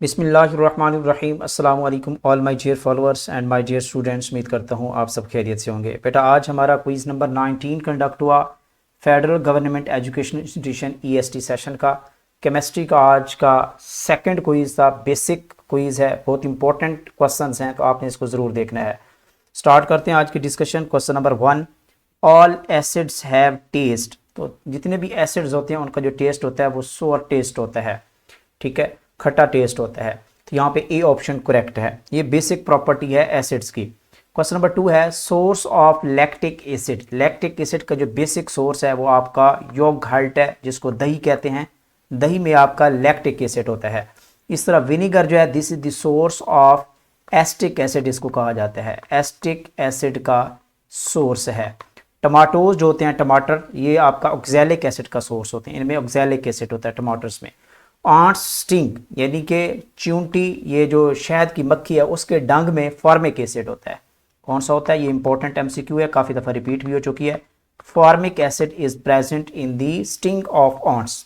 बिस्मिल्लाहिर्रहमानिर्रहीम अस्सलाम वालेकुम all my dear followers and my dear students. उम्मीद करता हूँ आप सब खैरियत से होंगे। बेटा आज हमारा क्विज़ नंबर 19 कंडक्ट हुआ federal government education institution EST session का। केमिस्ट्री का आज का सेकंड क्विज़ था। बेसिक क्विज़ है, बहुत इंपॉर्टेंट क्वेश्चंस हैं, तो आपने इसको ज़रूर देखना है। स्टार्ट करते हैं आज की discussion. Question number 1, all acids have taste. तो जितने भी एसिड्स होते हैं उनका जो टेस्ट होता है वो सोर टेस्ट होता है, ठीक है, खट्टा टेस्ट होता है। तो यहाँ पे ए ऑप्शन करेक्ट है। ये बेसिक प्रॉपर्टी है एसिड्स की। क्वेश्चन नंबर 2 है source of lactic acid. Lactic acid का जो बेसिक सोर्स है वो आपका योगर्ट है, जिसको दही कहते हैं। दही में आपका लैक्टिक एसिड होता है। इस तरह विनीगर जो है this is the source of acetic acid, इसको कहा जाता है। एस्टिक एसिड का सोर्स है। टमाटोज जो होते हैं, टमाटर, ये आपका ऑक्सैलिक एसिड का सोर्स होते हैं। इनमें ऑक्सैलिक एसिड होता है टमाटर्स में। आंट्स स्टिंग यानी कि चींटी, ये जो शहद की मक्खी है, उसके डंग में फॉर्मिक एसिड होता है। कौन सा होता है? ये इंपॉर्टेंट MCQ है, काफ़ी दफ़ा रिपीट भी हो चुकी है। Formic acid is present in the sting of ants.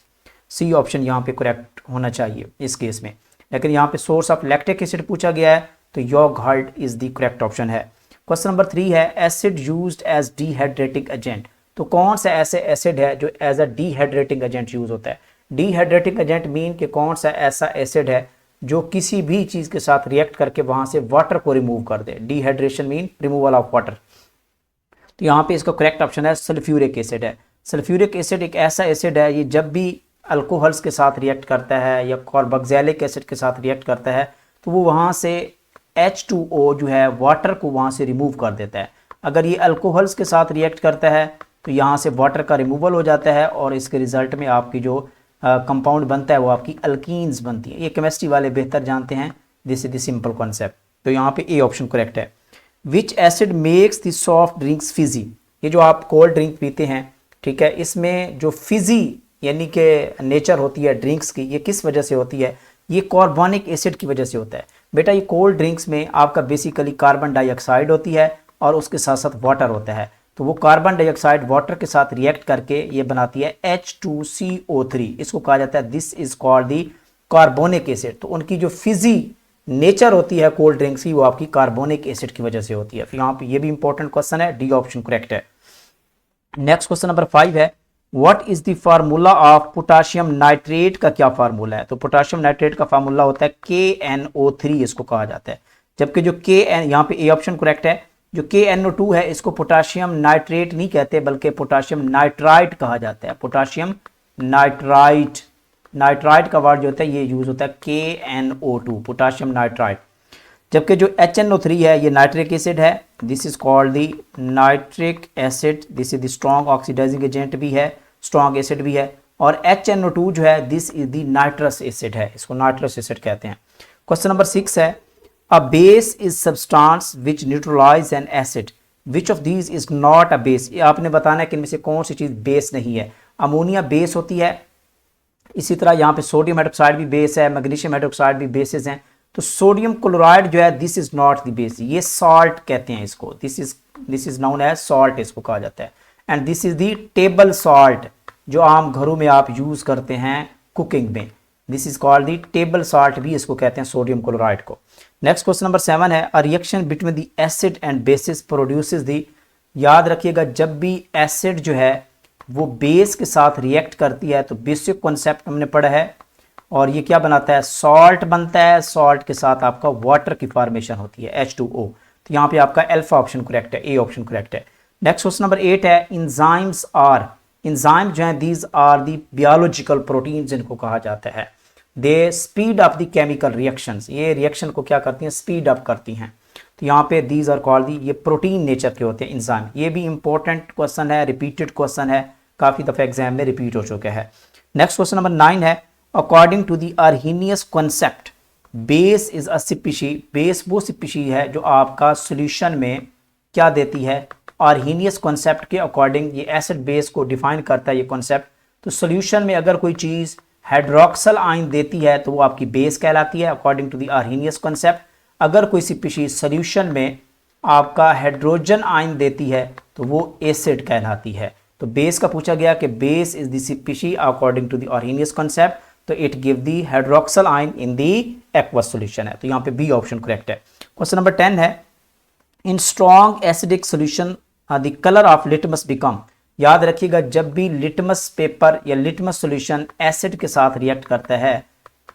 C option यहाँ पे करेक्ट होना चाहिए इस केस में। लेकिन यहाँ पे सोर्स ऑफ लैक्टिक एसिड पूछा गया है, तो yogurt is the correct option है। क्वेश्चन नंबर 3 है acid used as dehydrating agent. तो कौन सा ऐसे एसिड है जो as a dehydrating agent use होता है? डिहाइड्रेटिंग एजेंट मीन कि कौन सा ऐसा एसिड है जो किसी भी चीज़ के साथ रिएक्ट करके वहां से वाटर को रिमूव कर दे। Dehydration mean removal of water. तो यहाँ पे इसका करेक्ट ऑप्शन है सल्फ्यूरिक एसिड है। सल्फ्यूरिक एसिड एक ऐसा एसिड है, ये जब भी अल्कोहल्स के साथ रिएक्ट करता है या कार्बोक्सिलिक एसिड के साथ रिएक्ट करता है तो वो वहाँ से H2O जो है वाटर को वहाँ से रिमूव कर देता है। अगर ये अल्कोहल्स के साथ रिएक्ट करता है तो यहाँ से वाटर का रिमूवल हो जाता है और इसके रिजल्ट में आपकी जो कंपाउंड बनता है वो आपकी अल्कीन्स बनती है। ये केमिस्ट्री वाले बेहतर जानते हैं, this is the simple concept. तो यहाँ पे ए ऑप्शन करेक्ट है। विच acid makes the soft drinks Fiji. ये जो आप कोल्ड ड्रिंक पीते हैं, ठीक है, इसमें जो फिजी यानी कि नेचर होती है ड्रिंक्स की, ये किस वजह से होती है? ये कार्बोनिक एसिड की वजह से होता है। बेटा ये कोल्ड ड्रिंक्स में आपका बेसिकली कार्बन डाइऑक्साइड होती है और उसके साथ साथ वाटर होता है। तो वो कार्बन डाइऑक्साइड वाटर के साथ रिएक्ट करके ये बनाती है H2CO3। इसको कहा जाता है this is called the carbonic acid. तो उनकी जो फिजी नेचर होती है कोल्ड ड्रिंक्स की वो आपकी कार्बोनिक एसिड की वजह से होती है। फिर यहाँ पे ये भी इंपॉर्टेंट क्वेश्चन है, डी ऑप्शन करेक्ट है। नेक्स्ट क्वेश्चन नंबर 5 है what is the formula of potassium nitrate का क्या फार्मूला है? तो पोटाशियम नाइट्रेट का फार्मूला होता है KNO3, इसको कहा जाता है। जबकि जो KN, यहाँ पे ए ऑप्शन करेक्ट है। जो KNO2 है इसको पोटाशियम नाइट्रेट नहीं कहते बल्कि पोटाशियम नाइट्राइट कहा जाता है। पोटाशियम नाइट्राइट, नाइट्राइट का वर्ड जो होता है ये यूज होता है KNO2, पोटाशियम नाइट्राइट। जबकि जो HNO3 है ये नाइट्रिक एसिड है, this is called the nitric acid. This is the strong oxidizing agent भी है, स्ट्रॉन्ग एसिड भी है। और HNO2 जो है this is the nitrous acid है, इसको नाइट्रस एसिड कहते हैं। क्वेश्चन नंबर 6 है A base is substance which neutralize an acid. Which of these is not a base? ये आपने बताना है कि इनमें से कौन सी चीज़ बेस नहीं है। अमोनिया बेस होती है, इसी तरह यहाँ पे सोडियम हाइड्रोक्साइड भी बेस है, मैग्नीशियम हाइड्रोक्साइड भी बेसिस हैं। तो सोडियम क्लोराइड जो है this is not the base, ये सॉल्ट कहते हैं इसको। This is known as salt, इसको कहा जाता है। And this is the table salt जो आम घरों में आप यूज करते हैं कुकिंग में, this is called the table salt भी इसको कहते हैं, सोडियम क्लोराइड को। नेक्स्ट क्वेश्चन नंबर 7 है a reaction between the acid and bases produces the. याद रखिएगा जब भी एसिड जो है वो बेस के साथ रिएक्ट करती है तो बेसिक कॉन्सेप्ट हमने पढ़ा है, और ये क्या बनाता है? सॉल्ट बनता है। सॉल्ट के साथ आपका वाटर की फॉर्मेशन होती है H2O। तो यहाँ पे आपका अल्फा ऑप्शन करेक्ट है, ए ऑप्शन करेक्ट है। नेक्स्ट क्वेश्चन नंबर 8 है इंजाइम्स आर। इंजाइम जो है these are the biological protein जिनको कहा जाता है। They speed up the chemical reactions, ये रिएक्शन को क्या करती हैं? स्पीड अप करती हैं। तो यहाँ पे दीज आर कॉल्ड दी, ये प्रोटीन नेचर के होते हैं इंजाइम। ये भी इंपॉर्टेंट क्वेश्चन है, रिपीटेड क्वेश्चन है, काफ़ी दफ़ा एग्जाम में रिपीट हो चुका है। नेक्स्ट क्वेश्चन नंबर 9 है according to the Arrhenius concept base is a species. Base वो स्पीशी है जो आपका सोल्यूशन में क्या देती है? अर्हीनियस कॉन्सेप्ट के अकॉर्डिंग ये एसिड बेस को डिफाइन करता है ये कॉन्सेप्ट। तो सोल्यूशन में अगर कोई चीज़ हाइड्रोक्सल आयन देती है तो वो आपकी बेस कहलाती है according to the Arrhenius concept. अगर कोई स्पीशीज सोल्यूशन में आपका हाइड्रोजन आयन देती है तो वो एसिड कहलाती है। तो बेस का पूछा गया कि base is the species according to the Arrhenius concept, तो it give the hydroxyl ion in the aqueous solution है। तो यहाँ पे बी ऑप्शन करेक्ट है। क्वेश्चन नंबर 10 है, in strong acidic solution the colour of litmus become. याद रखिएगा, जब भी लिटमस पेपर या लिटमस सॉल्यूशन एसिड के साथ रिएक्ट करता है,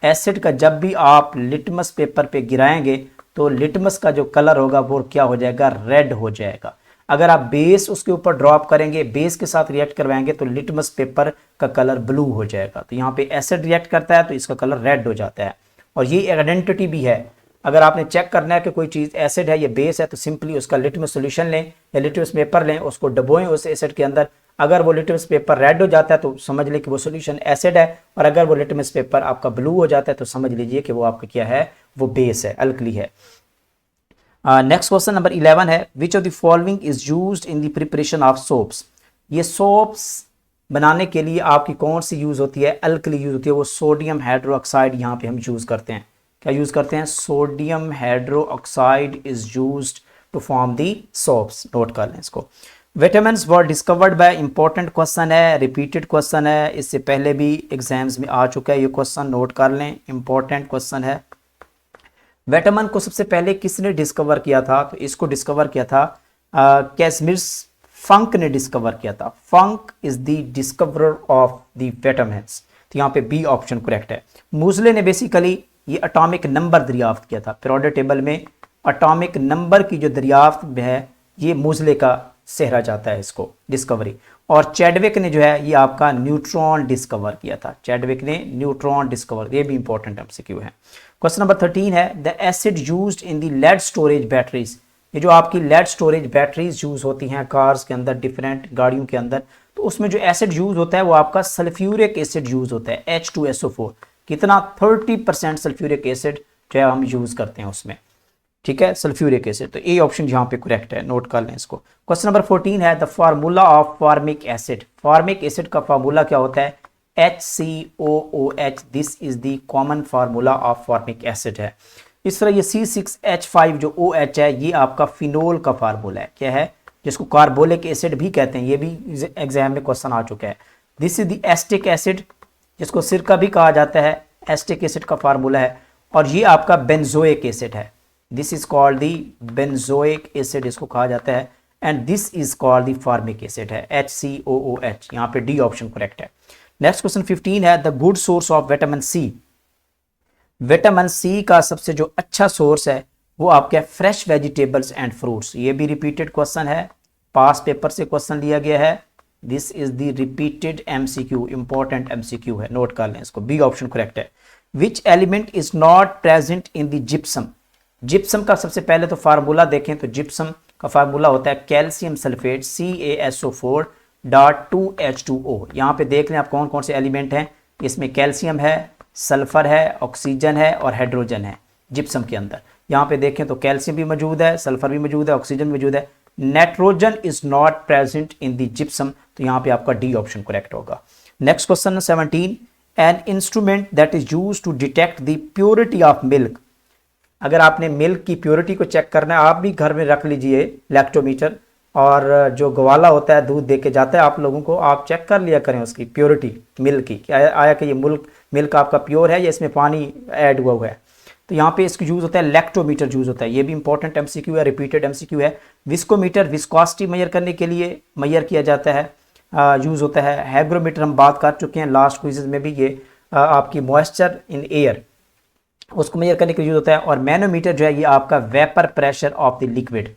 एसिड का जब भी आप लिटमस पेपर पे गिराएंगे तो लिटमस का जो कलर होगा वो क्या हो जाएगा, रेड हो जाएगा। अगर आप बेस उसके ऊपर ड्रॉप करेंगे, बेस के साथ रिएक्ट करवाएंगे तो लिटमस पेपर का कलर ब्लू हो जाएगा। तो यहाँ पे एसिड रिएक्ट करता है तो इसका कलर रेड हो जाता है। और ये आइडेंटिटी भी है, अगर आपने चेक करना है कि कोई चीज़ एसिड है या बेस है तो सिंपली उसका लिटमस सॉल्यूशन लें या लिटमस पेपर लें, उसको डबोएं उस एसिड के अंदर। अगर वो लिटमस पेपर रेड हो जाता है तो समझ लें कि वो सॉल्यूशन एसिड है, और अगर वो लिटमस पेपर आपका ब्लू हो जाता है तो समझ लीजिए कि वो आपका क्या है, वो बेस है, अल्कली है। नेक्स्ट क्वेश्चन नंबर 11 है, विच of the following is used in the preparation of soaps. ये सोप्स बनाने के लिए आपकी कौन सी यूज होती है, अल्कली यूज होती है, वो सोडियम हाइड्रोक्साइड यहाँ पे हम यूज करते हैं। क्या यूज करते हैं, sodium hydroxide is used to form the soaps. Note कर लें इसको। Vitamins were discovered by, important question है, रिपीटेड क्वेश्चन है, इससे पहले भी एग्जाम्स में आ चुका है ये क्वेश्चन, नोट कर लें, इंपॉर्टेंट क्वेश्चन है। विटामिन को सबसे पहले किसने डिस्कवर किया था, तो इसको डिस्कवर किया था कैसमिर्स फंक ने डिस्कवर किया था। Funk is the discoverer of the vitamins. तो यहाँ पे बी ऑप्शन करेक्ट है। मूसले ने बेसिकली ये एटॉमिक नंबर दरियाफ्त किया था, पीरियोडिक टेबल में एटॉमिक नंबर की जो दरियाफ्त है ये मूसले का सेहरा जाता है इसको डिस्कवरी। और चैडविक ने जो है ये आपका न्यूट्रॉन डिस्कवर किया था, चैडविक ने न्यूट्रॉन डिस्कवर, ये भी इंपॉर्टेंट एमसीक्यू है। क्वेश्चन नंबर 13 है, the acid used in the lead storage batteries. ये जो आपकी लेड स्टोरेज बैटरीज यूज होती हैं कार्स के अंदर, डिफरेंट गाड़ियों के अंदर, तो उसमें जो एसिड यूज होता है वो आपका सल्फ्यूरिक एसिड यूज होता है, H2SO4। कितना, 30% सल्फ्यूरिक एसिड जो है हम यूज करते हैं उसमें, ठीक है, सल्फ्यूरिक एसिड। तो ए ऑप्शन यहाँ पे करेक्ट है, नोट कर लें इसको। क्वेश्चन नंबर 14 है, the formula of formic acid. Formic acid का फार्मूला क्या होता है, HCOOH। This is the common formula of formic acid है। इस तरह ये C6H5 जो OH है ये आपका फिनोल का फार्मूला है, क्या है, जिसको कार्बोलिक एसिड भी कहते हैं, ये भी एग्जाम में क्वेश्चन आ चुका है। This is the acetic acid, जिसको सिरका भी कहा जाता है, एस्टिक एसिड का फार्मूला है। और ये आपका बेंजोइक एसिड है, this is called the benzoic acid, इसको कहा जाता है। And this is called the formic acid है, HCOOH। यहाँ पे डी ऑप्शन करेक्ट है। नेक्स्ट क्वेश्चन 15 है, the good source of vitamin C. Vitamin C का सबसे जो अच्छा सोर्स है वो आपके फ्रेश वेजिटेबल्स एंड फ्रूट्स। ये भी रिपीटेड क्वेश्चन है, पास पेपर से क्वेश्चन लिया गया है। This is the repeated MCQ, important MCQ है, नोट कर लें इसको। बी ऑप्शन करेक्ट है। Which element is not present in the gypsum. Gypsum का सबसे पहले तो फार्मूला देखें तो जिप्सम का फार्मूला होता है कैल्शियम सल्फेट, CaSO4.2H2O। यहाँ पे देख लें आप कौन कौन से एलिमेंट हैं, इसमें कैल्शियम है, सल्फर है, ऑक्सीजन है और हाइड्रोजन है जिप्सम के अंदर। यहाँ पे देखें तो कैल्शियम भी मौजूद है, सल्फर भी मौजूद है, ऑक्सीजन भी मौजूद है। Nitrogen is not present in the gypsum, तो यहाँ पे आपका डी ऑप्शन करेक्ट होगा। Next question 17, an instrument that is used to detect the purity of milk. अगर आपने मिल्क की प्योरिटी को चेक करना है, आप भी घर में रख लीजिए लैक्टोमीटर, और जो गवाला होता है दूध दे के जाता है आप लोगों को, आप चेक कर लिया करें उसकी प्योरिटी मिल्क की, क्या आया कि ये मिल्क आपका प्योर है या इसमें पानी ऐड हुआ है। तो यहाँ पे इसका यूज़ होता है लैक्टोमीटर यूज़ होता है, ये भी इंपॉर्टेंट MCQ है, रिपीटेड MCQ है। विस्कोमीटर विस्कोसिटी मेजर करने के लिए मेजर किया जाता है, यूज़ होता है। हैग्रोमीटर हम बात कर चुके हैं लास्ट क्विज़ में भी, ये आपकी मॉइस्चर इन एयर उसको मेजर करने के लिए यूज होता है। और मैनोमीटर जो है ये आपका vapour pressure of the liquid,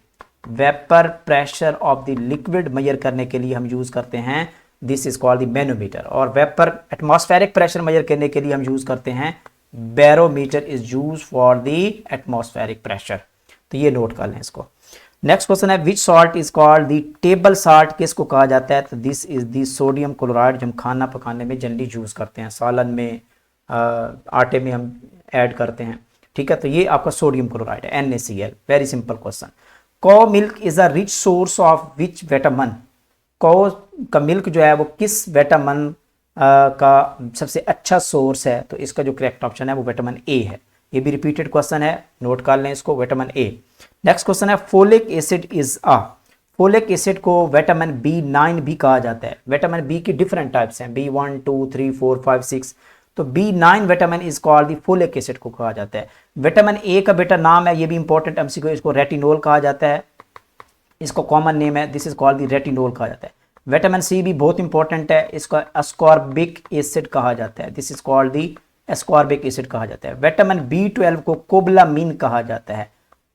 vapour pressure of the liquid measure करने के लिए हम यूज करते हैं, this is called the manometer. और वेपर एटमॉस्फेरिक प्रेशर मेजर करने के लिए हम यूज करते हैं barometer, is use for the atmospheric pressure. तो ये नोट कर लें इसको। नेक्स्ट क्वेश्चन है, which salt is called the table salt, किसको कहा जाता है, तो this is the sodium chloride, जो हम खाना पकाने में जनरली यूज करते हैं, सालन में, आटे में हम ऐड करते हैं, ठीक है। तो ये आपका सोडियम क्लोराइड है, NaCl। Very simple question. Cow milk is a rich source of which vitamin. Cow का मिल्क जो है वो किस विटामिन का सबसे अच्छा सोर्स है, तो इसका जो करेक्ट ऑप्शन है वो विटामिन A है। ये भी रिपीटेड क्वेश्चन है, नोट कर लें इसको, विटामिन A। नेक्स्ट क्वेश्चन है, folic acid is a. Folic acid को विटामिन B9 भी कहा जाता है। विटामिन B की डिफरेंट टाइप्स हैं, B1, 2, 3, 4, 5, 6। तो B9 vitamin is called the folic acid को कहा जाता है। विटामिन ए का बेटा नाम है, ये भी इंपॉर्टेंट एमसीक्यू, इसको रेटिनोल कहा जाता है, इसको कॉमन नेम है, this is called the retinol कहा जाता है। विटामिन सी भी बहुत इंपॉर्टेंट है, इसको एस्कॉर्बिक एसिड कहा जाता है, this is called the ascorbic acid कहा जाता है। विटामिन B12 को कोबलामिन कहा जाता है,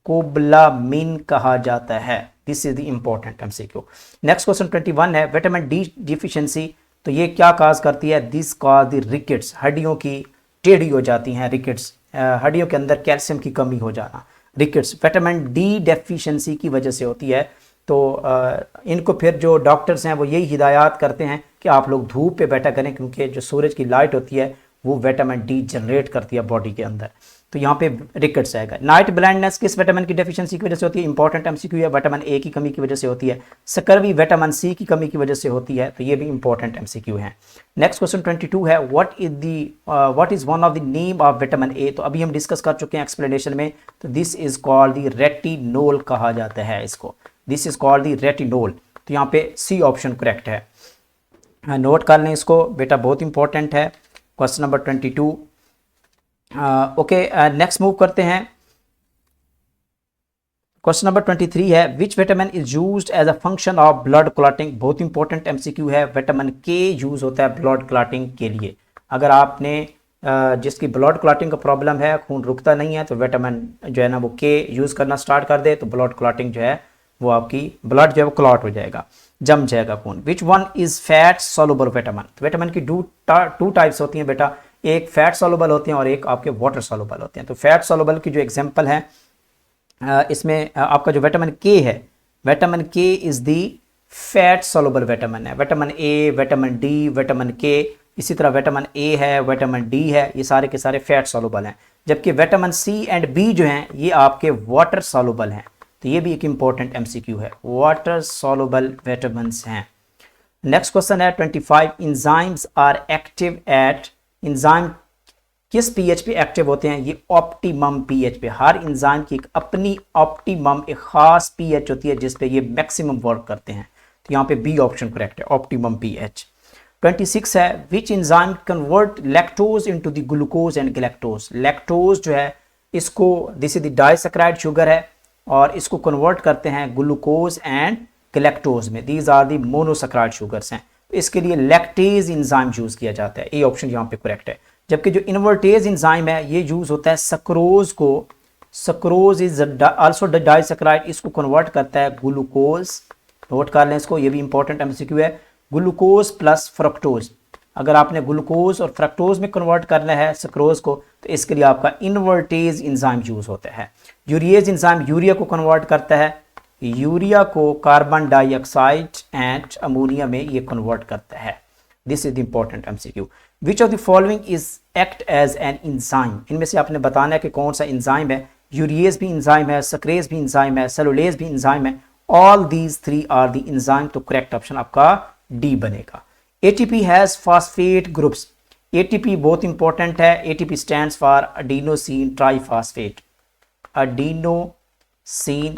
कोबलामिन कहा जाता है, this is the important MCQ. Next question 21 है, विटामिन डी डिफिशिएंसी, तो ये क्या काज करती है, दिस कॉज द रिकेट्स, हड्डियों की टेढ़ी हो जाती हैं, रिकेट्स हड्डियों के अंदर कैल्शियम की कमी हो जाना, रिकेट्स विटामिन डी डेफिशिएंसी की वजह से होती है। तो इनको फिर जो डॉक्टर्स हैं वो यही हिदायत करते हैं कि आप लोग धूप पे बैठा करें, क्योंकि जो सूरज की लाइट होती है वो विटामिन डी जनरेट करती है बॉडी के अंदर। तो यहाँ पे रिकेट्स आएगा। नाइट ब्लाइंडनेस किस विटामिन की डेफिशिएंसी की वजह से होती है, इंपॉर्टेंट एमसीक्यू है, विटामिन ए की कमी की वजह से होती है। स्कर्वी विटामिन सी की कमी की वजह से होती है, तो ये भी इंपॉर्टेंट एमसीक्यू है। नेक्स्ट क्वेश्चन 22 है, what is one of the name of vitamin A, तो अभी हम डिस्कस कर चुके हैं एक्सप्लेनेशन में, तो this is called the retinol कहा जाता है इसको, this is called the retinol. तो यहाँ पे सी ऑप्शन करेक्ट है, नोट कर लें इसको बेटा, बहुत इंपॉर्टेंट है। Question number 22। Okay, next move करते हैं। क्वेश्चन नंबर 23 है, which vitamin is used as a function of blood clotting, बहुत इंपॉर्टेंट एमसीक्यू है। विटामिन के यूज होता है ब्लड क्लॉटिंग के लिए। अगर आपने जिसकी ब्लड क्लॉटिंग का प्रॉब्लम है, खून रुकता नहीं है, तो विटामिन जो है ना वो के यूज करना स्टार्ट कर दे, तो ब्लड क्लॉटिंग जो है वो आपकी ब्लड जो है वो क्लॉट हो जाएगा, जम जाएगा खून। Which one is fat soluble vitamin, vitamin की टू टाइप्स होती हैं बेटा, एक फैट सोलुबल होते हैं और एक आपके वाटर सोलुबल होते हैं। तो फैट सोलुबल की जो एग्जांपल है, इसमें आपका जो विटामिन के है, vitamin K is the fat soluble vitamin है। Vitamin A, vitamin D, vitamin K, इसी तरह विटामिन ए है, विटामिन डी है, ये सारे के सारे फैट सोलुबल हैं। जबकि विटामिन सी एंड बी जो हैं ये आपके वाटर सोलुबल हैं। तो ये भी एक इंपॉर्टेंट एमसीक्यू है, वाटर सोलुबल विटामिन्स हैं। नेक्स्ट क्वेश्चन है 25, enzymes are active at, enzyme किस पीएच पे एक्टिव होते हैं, ये ऑप्टिमम पीएच पे। हर इंजाइम की एक अपनी ऑप्टिमम एक खास पीएच होती है जिस पे ये मैक्सिमम वर्क करते हैं। तो यहाँ पे बी ऑप्शन करेक्ट है, ऑप्टिमम पीएच। 26 है, which enzyme convert lactose into the glucose and galactose, lactose जो है इसको, this is the disaccharide sugar है और इसको कन्वर्ट करते हैं ग्लूकोज एंड गैलेक्टोज में, these are the monosaccharide sugars हैं। तो इसके लिए लैक्टेज इंजाइम यूज किया जाता है, ए ऑप्शन यहाँ पे करेक्ट है। जबकि जो इन्वर्टेज इंजाइम है ये यूज होता है सक्रोज को, सक्रोज इज आल्सो डाइसैकेराइड, इसको कन्वर्ट करता है ग्लूकोज, नोट कर लें इसको, ये भी इंपॉर्टेंट एमसीक्यू है, ग्लूकोज प्लस फ्रक्टोज। अगर आपने ग्लूकोज और फ्रक्टोज में कन्वर्ट करना है सक्रोज को, तो इसके लिए आपका इन्वर्टेज इंजाइम यूज होता है। यूरिएज इंजाइम यूरिया को कन्वर्ट करता है, यूरिया को कार्बन डाइऑक्साइड एंड अमोनिया में ये कन्वर्ट करता है। This is the important MCQ. Which of the following is act as an enzyme, इनमें से आपने बताना है कि कौन सा इंजाइम है। यूरिएज भी इंजाइम है, सक्रेज भी इंजाइम है, सेलुलेज भी इंजाइम है, all these three are the enzyme. तो करेक्ट ऑप्शन आपका डी बनेगा। ATP has phosphate groups, ATP बहुत इंपॉर्टेंट है, ATP stands for adenosine triphosphate, adenosine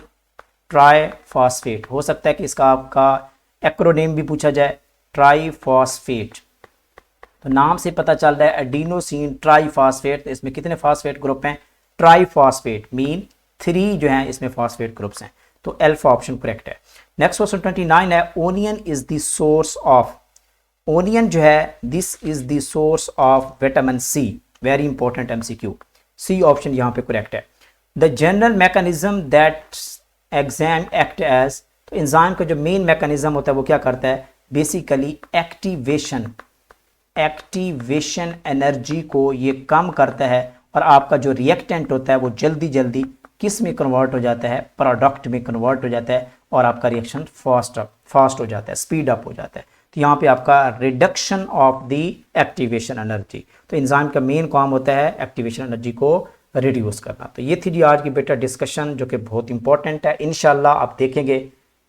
triphosphate. हो सकता है कि इसका आपका एक्रोनेम भी पूछा जाए, ट्राइफॉस्फेट। तो नाम से पता चल रहा है एडिनोसिन ट्राइफॉस्फेट, तो इसमें कितने फॉस्फेट ग्रुप हैं, ट्राइफॉस्फेट मीन 3 जो हैं इसमें फॉस्फेट ग्रुप्स हैं। तो अल्फा ऑप्शन करेक्ट है। नेक्स्ट क्वेश्चन 29 है, onion is the source of, onion जो है this is the source of vitamin C, very important MCQ, C option यहाँ पे करेक्ट है। The general mechanism that exam act as, तो enzyme का जो मेन मैकेनिज्म होता है वो क्या करता है, बेसिकली एक्टिवेशन, एक्टिवेशन एनर्जी को ये कम करता है और आपका जो रिएक्टेंट होता है वो जल्दी जल्दी किस में कन्वर्ट हो जाता है, प्रोडक्ट में कन्वर्ट हो जाता है और आपका रिएक्शन फास्ट हो जाता है, स्पीड अप हो जाता है। तो यहाँ पे आपका reduction of the activation energy, तो एंजाइम का मेन काम होता है एक्टिवेशन एनर्जी को रिड्यूस करना। तो ये थी जी आज की बेटा डिस्कशन जो कि बहुत इंपॉर्टेंट है। इंशाल्लाह आप देखेंगे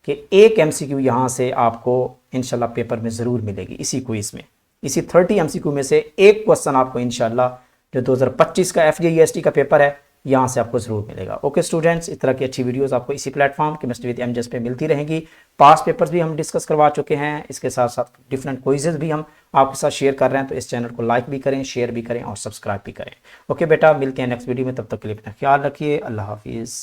कि एक एमसीक्यू यहाँ से आपको इंशाल्लाह पेपर में ज़रूर मिलेगी, इसी क्विज में, इसी 30 एमसीक्यू में से एक क्वेश्चन आपको इंशाल्लाह जो 2025 का FJEST का पेपर है यहाँ से आपको ज़रूर मिलेगा। ओके स्टूडेंट्स, इस तरह की अच्छी वीडियोस आपको इसी प्लेटफॉर्म केमिस्ट्री विद एमजेस पे मिलती रहेंगी। पास पेपर्स भी हम डिस्कस करवा चुके हैं, इसके साथ साथ डिफरेंट क्विजेज भी हम आपके साथ शेयर कर रहे हैं। तो इस चैनल को लाइक भी करें, शेयर भी करें और सब्सक्राइब भी करें। ओके बेटा, मिलते हैं नेक्स्ट वीडियो में, तब तक के लिए अपना ख्याल रखिए। अल्लाह हाफिज़।